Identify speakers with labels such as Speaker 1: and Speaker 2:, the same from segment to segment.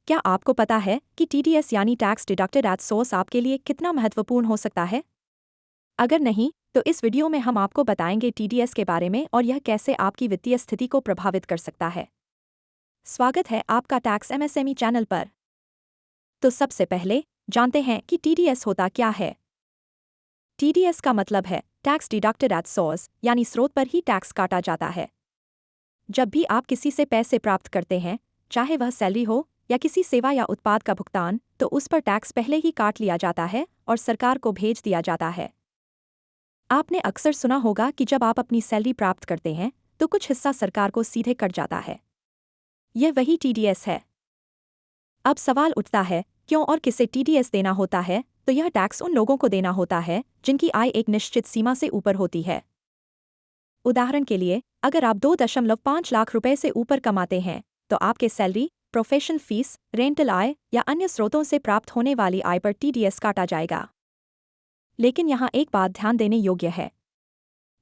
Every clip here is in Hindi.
Speaker 1: क्या आपको पता है कि टीडीएस यानी टैक्स डिडक्टेड एट सोर्स आपके लिए कितना महत्वपूर्ण हो सकता है? अगर नहीं, तो इस वीडियो में हम आपको बताएंगे टीडीएस के बारे में और यह कैसे आपकी वित्तीय स्थिति को प्रभावित कर सकता है। स्वागत है आपका टैक्स एमएसएमई चैनल पर। तो सबसे पहले जानते हैं कि टीडीएस होता क्या है। टीडीएस का मतलब है टैक्स डिडक्टेड एट सोर्स, यानी स्रोत पर ही टैक्स काटा जाता है। जब भी आप किसी से पैसे प्राप्त करते हैं, चाहे वह सैलरी हो या किसी सेवा या उत्पाद का भुगतान, तो उस पर टैक्स पहले ही काट लिया जाता है और सरकार को भेज दिया जाता है। आपने अक्सर सुना होगा कि जब आप अपनी सैलरी प्राप्त करते हैं तो कुछ हिस्सा सरकार को सीधे कट जाता है। यह वही टीडीएस है। अब सवाल उठता है, क्यों और किसे टीडीएस देना होता है? तो यह टैक्स उन लोगों को देना होता है जिनकी आय एक निश्चित सीमा से ऊपर होती है। उदाहरण के लिए, अगर आप 2.5 लाख रुपए से ऊपर कमाते हैं, तो आपके सैलरी, प्रोफेशनल फीस, रेंटल आय या अन्य स्रोतों से प्राप्त होने वाली आय पर टीडीएस काटा जाएगा। लेकिन यहाँ एक बात ध्यान देने योग्य है।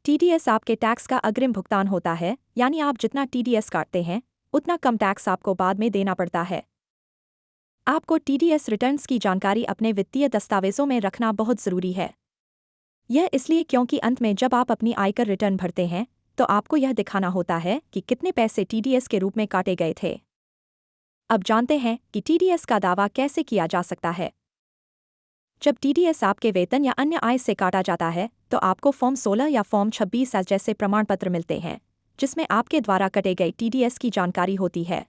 Speaker 1: टीडीएस आपके टैक्स का अग्रिम भुगतान होता है, यानी आप जितना टीडीएस काटते हैं, उतना कम टैक्स आपको बाद में देना पड़ता है। आपको टीडीएस रिटर्न्स की जानकारी अपने वित्तीय दस्तावेजों में रखना बहुत जरूरी है। यह इसलिए क्योंकि अंत में जब आप अपनी आयकर रिटर्न भरते हैं, तो आपको यह दिखाना होता है कि कितने पैसे टीडीएस के रूप में काटे गए थे। अब जानते हैं कि टीडीएस का दावा कैसे किया जा सकता है। जब टीडीएस आपके वेतन या अन्य आय से काटा जाता है, तो आपको फॉर्म 16 या फॉर्म 26 जैसे प्रमाण पत्र मिलते हैं, जिसमें आपके द्वारा कटे गए टीडीएस की जानकारी होती है।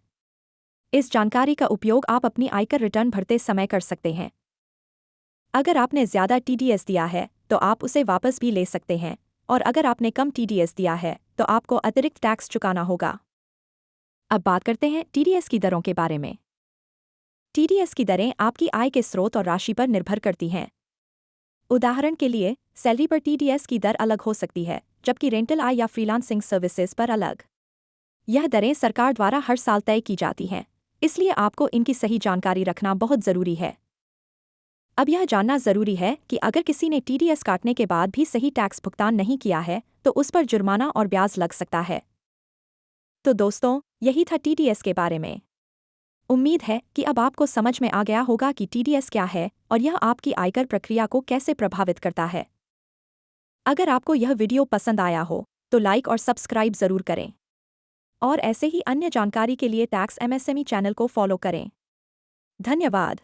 Speaker 1: इस जानकारी का उपयोग आप अपनी आयकर रिटर्न भरते समय कर सकते हैं। अगर आपने ज्यादा टीडीएस दिया है, तो आप उसे वापस भी ले सकते हैं, और अगर आपने कम टीडीएस दिया है, तो आपको अतिरिक्त टैक्स चुकाना होगा। अब बात करते हैं टीडीएस की दरों के बारे में। टीडीएस की दरें आपकी आय के स्रोत और राशि पर निर्भर करती हैं। उदाहरण के लिए, सैलरी पर टीडीएस की दर अलग हो सकती है, जबकि रेंटल आय या फ्रीलांसिंग सर्विसेज पर अलग। यह दरें सरकार द्वारा हर साल तय की जाती हैं, इसलिए आपको इनकी सही जानकारी रखना बहुत जरूरी है। अब यह जानना जरूरी है कि अगर किसी ने टीडीएस काटने के बाद भी सही टैक्स भुगतान नहीं किया है, तो उस पर जुर्माना और ब्याज लग सकता है। तो दोस्तों, यही था टीडीएस के बारे में। उम्मीद है कि अब आपको समझ में आ गया होगा कि टीडीएस क्या है और यह आपकी आयकर प्रक्रिया को कैसे प्रभावित करता है। अगर आपको यह वीडियो पसंद आया हो, तो लाइक और सब्सक्राइब जरूर करें। और ऐसे ही अन्य जानकारी के लिए टैक्स एमएसएमई चैनल को फॉलो करें। धन्यवाद।